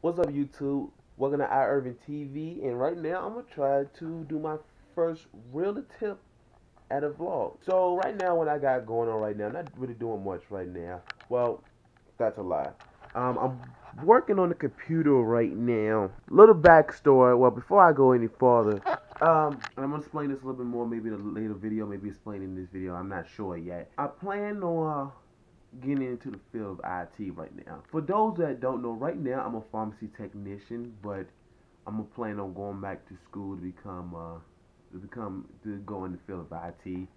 What's up, YouTube? Welcome to iUrban TV, and right now I'm gonna try to do my first real attempt at a vlog. So right now, what I got going on right now, not really doing much right now. Well, that's a lie. I'm working on the computer right now. Little backstory. Well, before I go any farther, and I'm gonna explain this a little bit more, maybe in a later video, maybe explaining this video. I'm not sure yet. I plan on getting into the field of IT right now. For those that don't know, right now I'm a pharmacy technician, but I'm a plan on going back to school to go in the field of IT.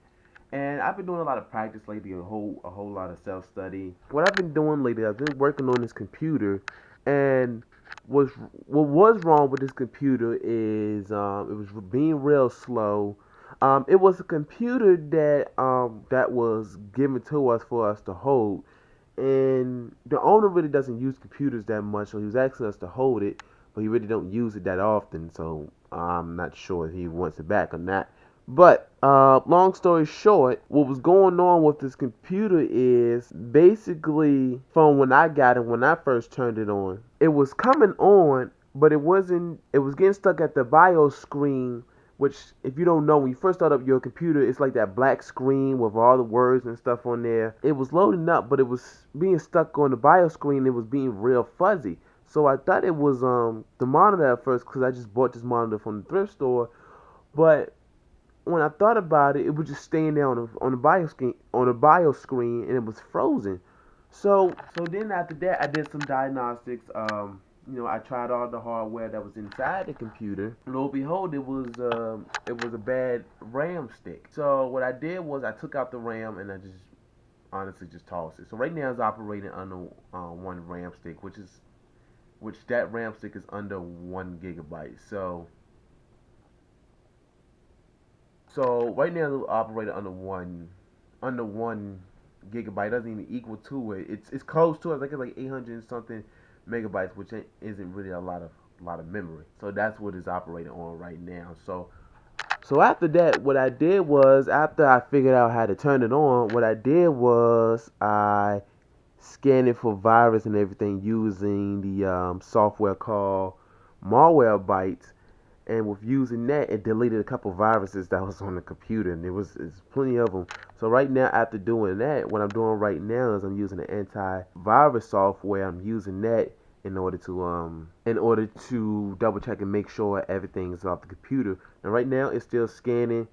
And I've been doing a lot of practice lately, a whole lot of self study. What I've been doing lately, I've been working on this computer, and was what was wrong with this computer is it was being real slow. It was a computer that was given to us for us to hold, and the owner really doesn't use computers that much, so he was asking us to hold it, but he really don't use it that often. So I'm not sure if he wants it back or not. But long story short, what was going on with this computer is basically from when I got it, when I first turned it on, it was coming on, but it wasn't. It was getting stuck at the BIOS screen, which, if you don't know, when you first start up your computer, it's like that black screen with all the words and stuff on there. It was loading up, but it was being stuck on the BIOS screen. It was being real fuzzy. So I thought it was the monitor at first, because I just bought this monitor from the thrift store. But when I thought about it, it was just staying there on the BIOS screen, and it was frozen. So then after that, I did some diagnostics. I tried all the hardware that was inside the computer. Lo and behold, it was a bad RAM stick. So what I did was I took out the RAM, and I just honestly just tossed it. So right now it's operating under one RAM stick, which that RAM stick is under 1 gigabyte. So right now it's operating under one gigabyte. It doesn't even equal to it. It's close to it. I think it's like 800 and something megabytes, which isn't really a lot of memory. So that's what it's operating on right now. So after that, what I did was, after I figured out how to turn it on, what I did was I scanned it for virus and everything using the software called Malwarebytes. And with using that, it deleted a couple viruses that was on the computer, and it's plenty of them. So right now, after doing that, what I'm doing right now is I'm using the antivirus software. I'm using that in order to double check and make sure everything is off the computer. And right now, it's still scanning,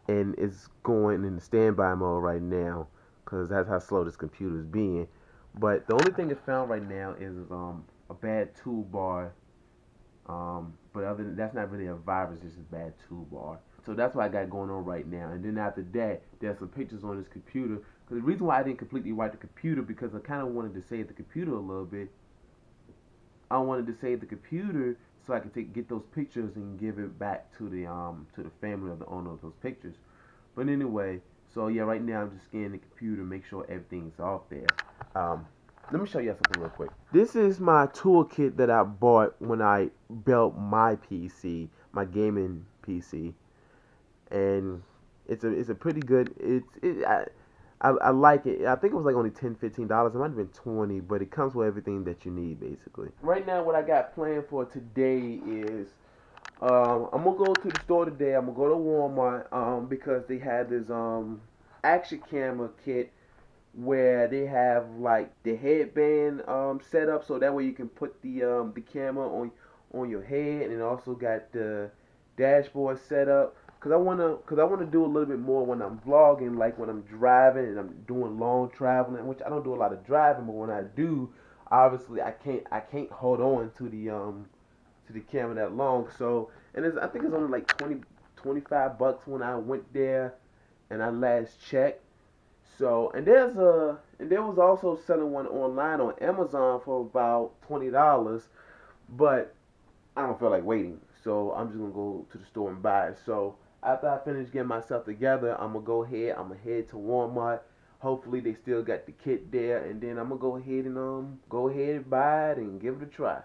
and it's going in the standby mode right now, because that's how slow this computer is being. But the only thing it found right now is a bad toolbar. But other than that's not really a virus, it's just a bad toolbar. So that's what I got going on right now. And then after that, there's some pictures on this computer. Because the reason why I didn't completely wipe the computer, because I kind of wanted to save the computer a little bit. I wanted to save the computer so I could get those pictures and give it back to the family of the owner of those pictures. But anyway, so yeah, right now I'm just scanning the computer, make sure everything's off there. Um, Let me show you something real quick. This is my toolkit that I bought when I built my PC, my gaming PC, and it's a pretty good. I like it. I think it was like only $10-15. It might have been 20, but it comes with everything that you need basically. Right now, what I got planned for today is I'm gonna go to the store today. I'm gonna go to Walmart because they have this action camera kit where they have like the headband set up, so that way you can put the camera on your head, and also got the dashboard set up. Cause I wanna do a little bit more when I'm vlogging, like when I'm driving and I'm doing long traveling, which I don't do a lot of driving, but when I do, obviously I can't hold on to the camera that long. So, and I think it's only like 20-25 bucks when I went there and I last checked. So, and there was also selling one online on Amazon for about $20, but I don't feel like waiting, so I'm just gonna go to the store and buy it. So after I finish getting myself together, I'm gonna head to Walmart. Hopefully they still got the kit there, and then I'm gonna go ahead and buy it and give it a try.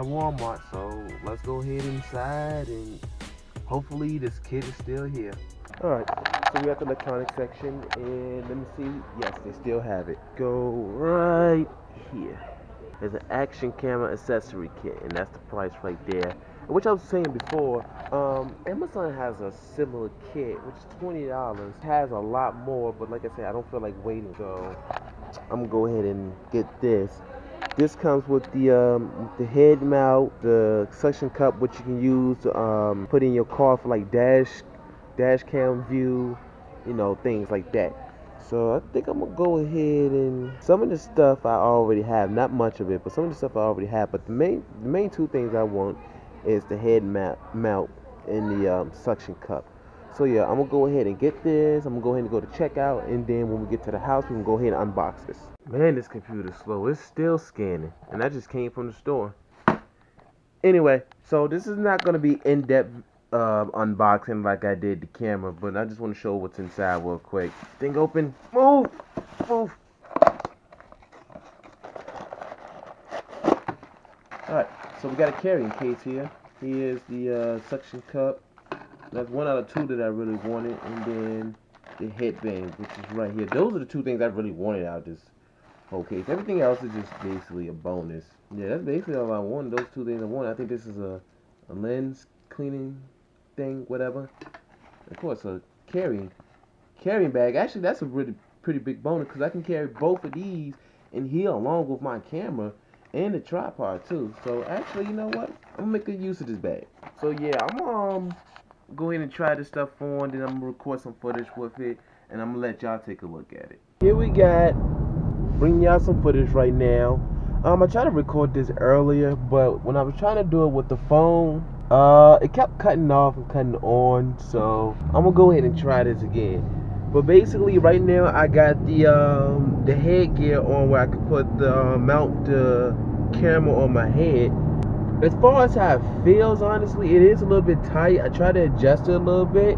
inside Walmart, so let's go ahead inside and hopefully this kit is still here. Alright, so we're at the electronic section and let me see. Yes, they still have it. Go right here. There's an action camera accessory kit, and that's the price right there. Which I was saying before, Amazon has a similar kit, which is $20. It has a lot more, but like I said, I don't feel like waiting, so I'm gonna go ahead and get this. This comes with the head mount, the suction cup, which you can use to put in your car for like dash cam view, you know, things like that. So I think I'm gonna go ahead and some of the stuff I already have, not much of it, but some of the stuff I already have. But the main two things I want is the head mount and the suction cup. So yeah, I'm gonna go ahead and get this. I'm gonna go ahead and go to checkout, and then when we get to the house, we can go ahead and unbox this. Man, this computer's slow. It's still scanning, and that just came from the store. Anyway, so this is not gonna be in-depth unboxing like I did the camera, but I just want to show what's inside real quick. Thing open. Move. Alright, so we got a carrying case here. Here's the suction cup. That's one out of two that I really wanted, and then the headband, which is right here. Those are the two things I really wanted out of this whole case. Everything else is just basically a bonus. Yeah, that's basically all I wanted. Those two things I wanted. I think this is a lens cleaning thing, whatever. Of course, a carrying bag. Actually, that's a really pretty big bonus because I can carry both of these in here along with my camera and the tripod too. So actually, you know what? I'm gonna make good use of this bag. So yeah, I'm go ahead and try this stuff on, then I'm gonna record some footage with it, and I'm gonna let y'all take a look at it. Here we got, bring y'all some footage right now. I tried to record this earlier, but when I was trying to do it with the phone, it kept cutting off and cutting on, so I'm gonna go ahead and try this again. But basically, right now I got the headgear on where I could put mount the camera on my head. As far as how it feels, honestly, it is a little bit tight. I try to adjust it a little bit.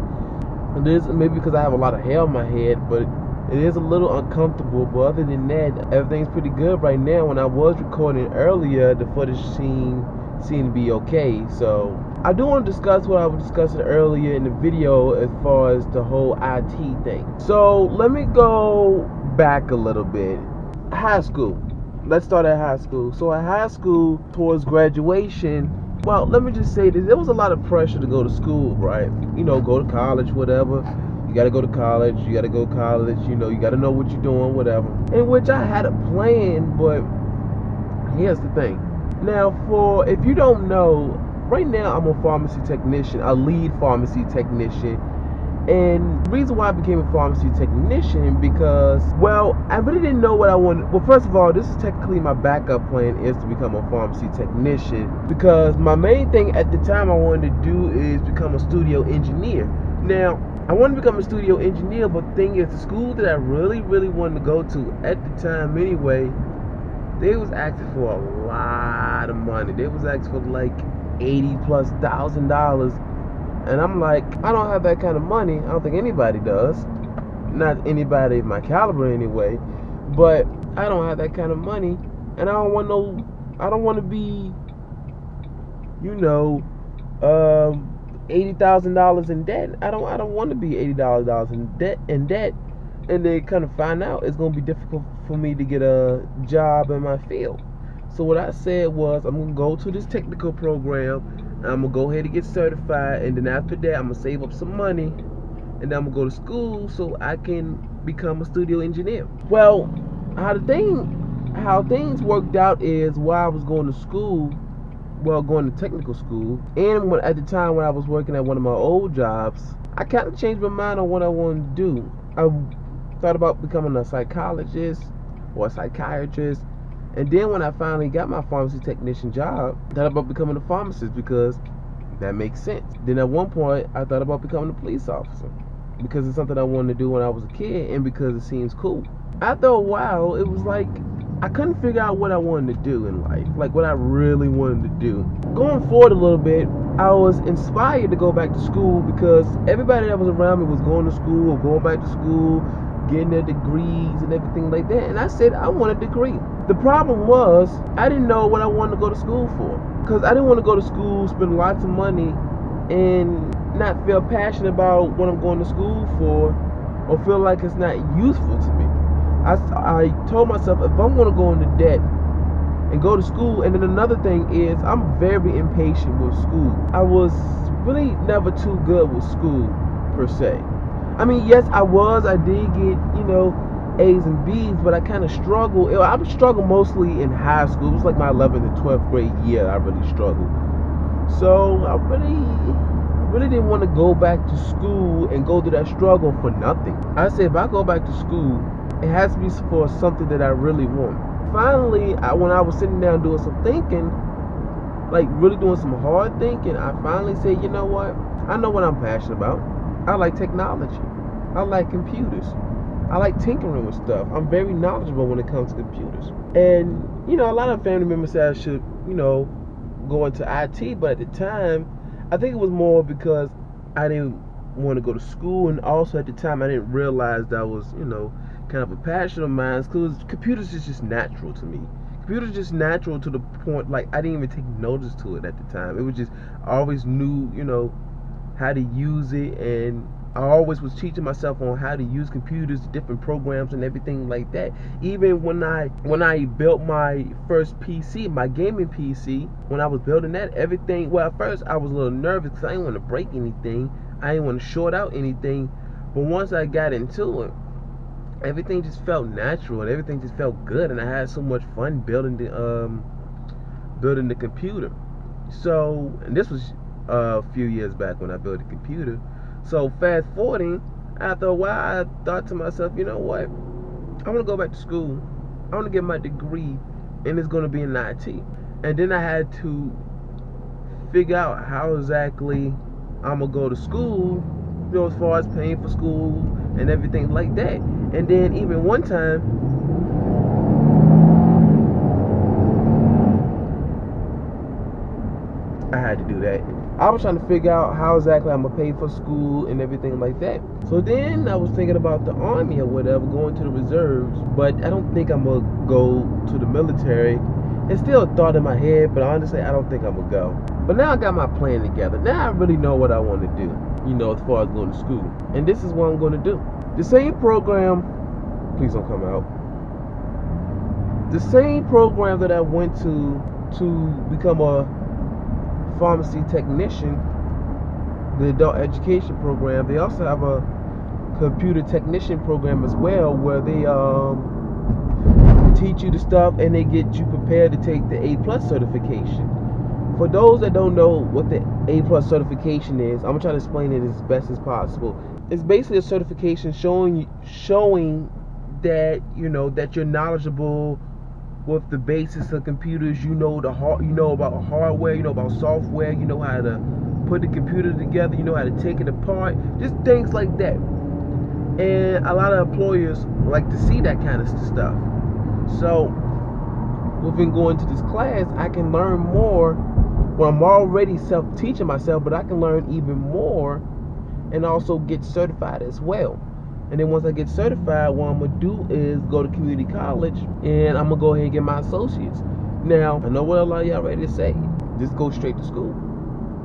It is maybe because I have a lot of hair on my head, but it is a little uncomfortable. But other than that, everything's pretty good right now. When I was recording earlier, the footage seemed to be okay. So I do want to discuss what I was discussing earlier in the video as far as the whole IT thing. So let me go back a little bit. High school. Let's start at high school. So at high school, towards graduation, well, let me just say this. There was a lot of pressure to go to school, right? You know, go to college, whatever. You got to go to college. You got to go to college. You know, you got to know what you're doing, whatever. In which I had a plan, but here's the thing. Now, if you don't know, right now I'm a pharmacy technician, a lead pharmacy technician. And the reason why I became a pharmacy technician because, well, I really didn't know what I wanted. Well, first of all, this is technically my backup plan is to become a pharmacy technician because my main thing at the time I wanted to do is become a studio engineer. Now, I wanted to become a studio engineer, but the thing is, the school that I really wanted to go to at the time anyway, they was asking for a lot of money. They was asking for like $80,000+. And I'm like, I don't have that kind of money. I don't think anybody does. Not anybody of my caliber anyway. But I don't have that kind of money. And I don't want to be, you know, $80,000 in debt. I don't want to be $80,000 in debt. And they kind of find out it's going to be difficult for me to get a job in my field. So what I said was, I'm going to go to this technical program. I'm going to go ahead and get certified, and then after that, I'm going to save up some money, and then I'm going to go to school so I can become a studio engineer. Well, how things worked out is while I was going to school, going to technical school, and at the time when I was working at one of my old jobs, I kind of changed my mind on what I wanted to do. I thought about becoming a psychologist or a psychiatrist. And then when I finally got my pharmacy technician job, I thought about becoming a pharmacist because that makes sense. Then at one point, I thought about becoming a police officer because it's something I wanted to do when I was a kid and because it seems cool. After a while, it was like I couldn't figure out what I wanted to do in life, like what I really wanted to do. Going forward a little bit, I was inspired to go back to school because everybody that was around me was going to school or going back to school. getting their degrees and everything like that. And I said I want a degree. The problem was I didn't know what I wanted to go to school for, because I didn't want to go to school, spend lots of money, and not feel passionate about what I'm going to school for, or feel like it's not useful to me. I told myself, if I'm going to go into debt and go to school, and then another thing is I'm very impatient with school. I was really never too good with school per se. I mean, yes, I did get, A's and B's, but I kind of struggled. I would struggle mostly in high school. It was like my 11th and 12th grade year I really struggled. So I really didn't want to go back to school and go through that struggle for nothing. I said, if I go back to school, it has to be for something that I really want. Finally, when I was sitting down doing some thinking, like really doing some hard thinking, I finally said, you know what? I know what I'm passionate about. I like technology. I like computers. I like tinkering with stuff. I'm very knowledgeable when it comes to computers. And, a lot of family members said I should, go into IT, but at the time, I think it was more because I didn't want to go to school, and also at the time I didn't realize that was, kind of a passion of mine, because computers is just natural to me. Computers just natural to the point, like, I didn't even take notice to it at the time. It was just, I always knew, how to use it, and I always was teaching myself on how to use computers, different programs and everything like that. Even when I built my first PC, my gaming PC, when I was building that, everything, well, at first I was a little nervous because I didn't want to break anything. I didn't want to short out anything. But once I got into it, everything just felt natural and everything just felt good, and I had so much fun building the computer. So, and this was a few years back when I built a computer. So fast forwarding, after a while, I thought to myself, you know what? I want to go back to school. I want to get my degree, and it's going to be in IT. And then I had to figure out how exactly I'm going to go to school, as far as paying for school and everything like that. And then even one time, I had to do that. I was trying to figure out how exactly I'm going to pay for school and everything like that. So then I was thinking about the Army or whatever, going to the reserves. But I don't think I'm going to go to the military. It's still a thought in my head, but honestly, I don't think I'm going to go. But now I got my plan together. Now I really know what I want to do, as far as going to school. And this is what I'm going to do. The same program, please don't come out. The same program that I went to become a pharmacy technician, the adult education program, they also have a computer technician program as well, where they teach you the stuff and they get you prepared to take the A+ certification. For those that don't know what the A+ certification is, I'm gonna try to explain it as best as possible. It's basically a certification showing that that you're knowledgeable with the basics of computers. You know about hardware, about software, you know how to put the computer together, you know how to take it apart, just things like that. And a lot of employers like to see that kind of stuff. So within going to this class, I can learn more. Well, I'm already self-teaching myself, but I can learn even more and also get certified as well. And then once I get certified, what I'm going to do is go to community college, and I'm going to go ahead and get my associates. Now, I know what a lot of y'all ready to say. Just go straight to school.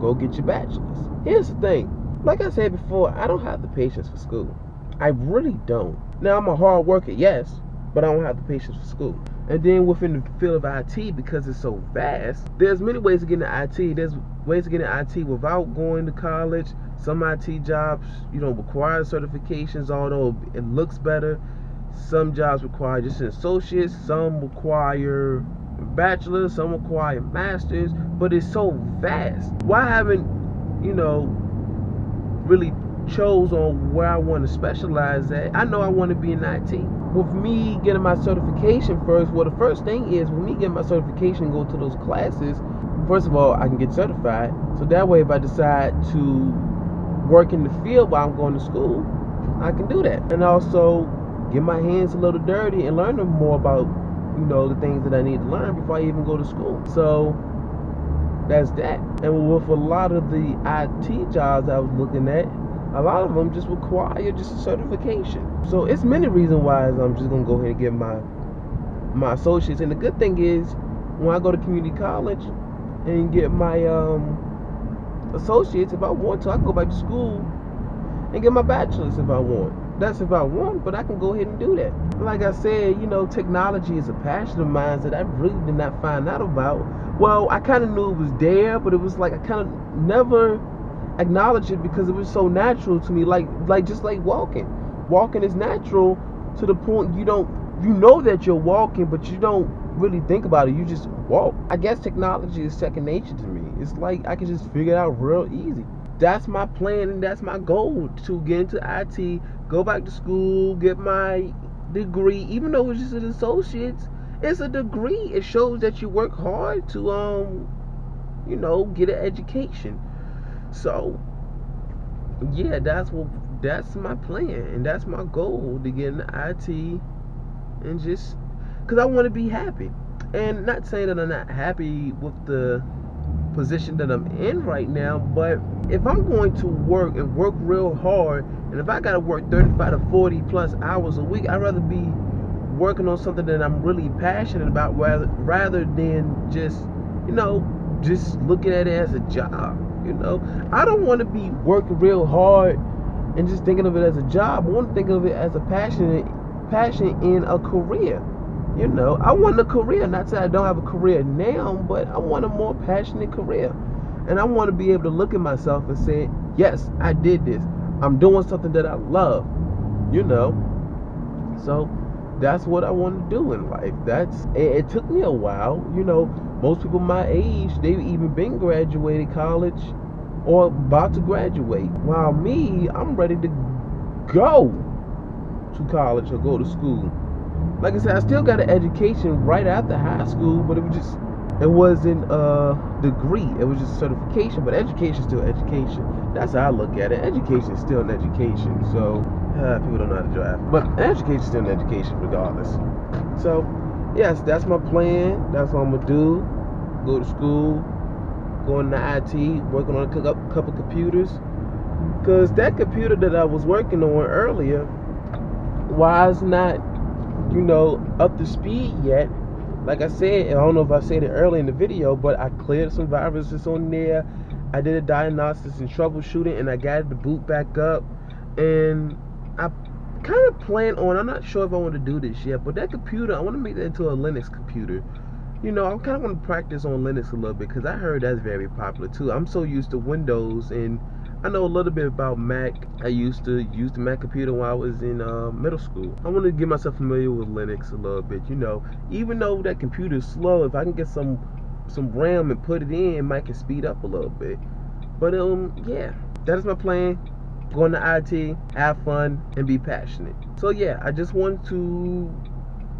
Go get your bachelor's. Here's the thing. Like I said before, I don't have the patience for school. I really don't. Now, I'm a hard worker, yes, but I don't have the patience for school. And then within the field of IT, because it's so vast, there's many ways to get into IT. There's ways to get into IT without going to college. Some IT jobs, require certifications, although it looks better. Some jobs require just an associate. Some require a bachelor's. Some require masters. But it's so vast. Why haven't, really chose on where I want to specialize at? I know I want to be in IT. With me getting my certification first, well, the first thing is, with me getting my certification and go to those classes, first of all, I can get certified. So that way, if I decide to work in the field while I'm going to school, I can do that. And also get my hands a little dirty and learn more about, the things that I need to learn before I even go to school. So that's that. And with a lot of the IT jobs I was looking at, A lot of them just require just a certification. So it's many reasons why I'm just gonna go ahead and get my associates. And the good thing is, when I go to community college and get my associates, if I want to, I can go back to school and get my bachelor's if I want. That's if I want, but I can go ahead and do that. Like I said, technology is a passion of mine that I really did not find out about. Well, I kind of knew it was there, but it was like I kind of never acknowledged it because it was so natural to me. Like just like walking. Walking is natural to the point you know that you're walking, but you don't really think about it. You just walk. I guess technology is second nature to me. It's like I can just figure it out real easy. That's my plan and that's my goal, to get into IT, go back to school, get my degree. Even though it's just an associate's, it's a degree. It shows that you work hard to get an education. So yeah, that's my plan and that's my goal, to get into IT, and just because I want to be happy. And not saying that I'm not happy with the position that I'm in right now, but if I'm going to work and work real hard, and if I gotta work 35 to 40 plus hours a week, I'd rather be working on something that I'm really passionate about, rather than just looking at it as a job. I don't want to be working real hard and just thinking of it as a job. I want to think of it as a passion in a career. I want a career. Not that I don't have a career now, but I want a more passionate career. And I want to be able to look at myself and say, yes, I did this. I'm doing something that I love. So that's what I want to do in life. It took me a while. Most people my age, they've even been graduated college or about to graduate. While me, I'm ready to go to college or go to school. Like I said, I still got an education right after high school, but it wasn't a degree. It was just a certification, but education is still education. That's how I look at it. Education is still an education. So people don't know how to drive, but education is still an education regardless. So yes, that's my plan. That's what I'm gonna do. Go to school, go into IT, working on a couple computers. Cause that computer that I was working on earlier, why it's not up to speed yet. Like I said, I don't know if I said it earlier in the video, but I cleared some viruses on there. I did a diagnosis and troubleshooting, and I got it to boot back up. And I kind of plan on, I'm not sure if I want to do this yet, but that computer, I want to make that into a Linux computer. I kind of want to practice on Linux a little bit, because I heard that's very popular too. I'm so used to Windows, and I know a little bit about Mac. I used to use the Mac computer while I was in middle school. I want to get myself familiar with Linux a little bit. Even though that computer is slow, if I can get some RAM and put it in, it might can speed up a little bit. But yeah, that is my plan. Go into IT, have fun, and be passionate. So yeah, I just wanted to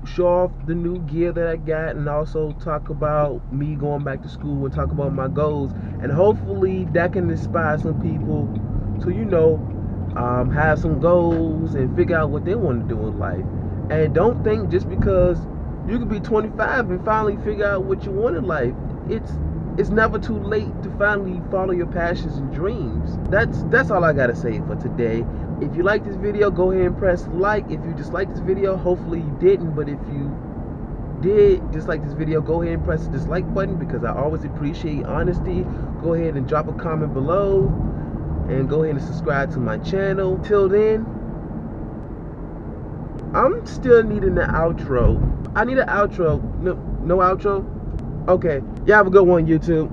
show off the new gear that I got, and also talk about me going back to school and talk about my goals, and hopefully that can inspire some people to have some goals and figure out what they want to do in life. And don't think just because you could be 25 and finally figure out what you want in life, it's never too late to finally follow your passions and dreams. That's all I gotta say for today. If you like this video, go ahead and press like. If you dislike this video, hopefully you didn't, but if you did dislike this video, go ahead and press the dislike button, because I always appreciate honesty. Go ahead and drop a comment below, and go ahead and subscribe to my channel. Till then, I'm still needing the outro. I need an outro. No outro? Okay. Y'all have a good one, YouTube.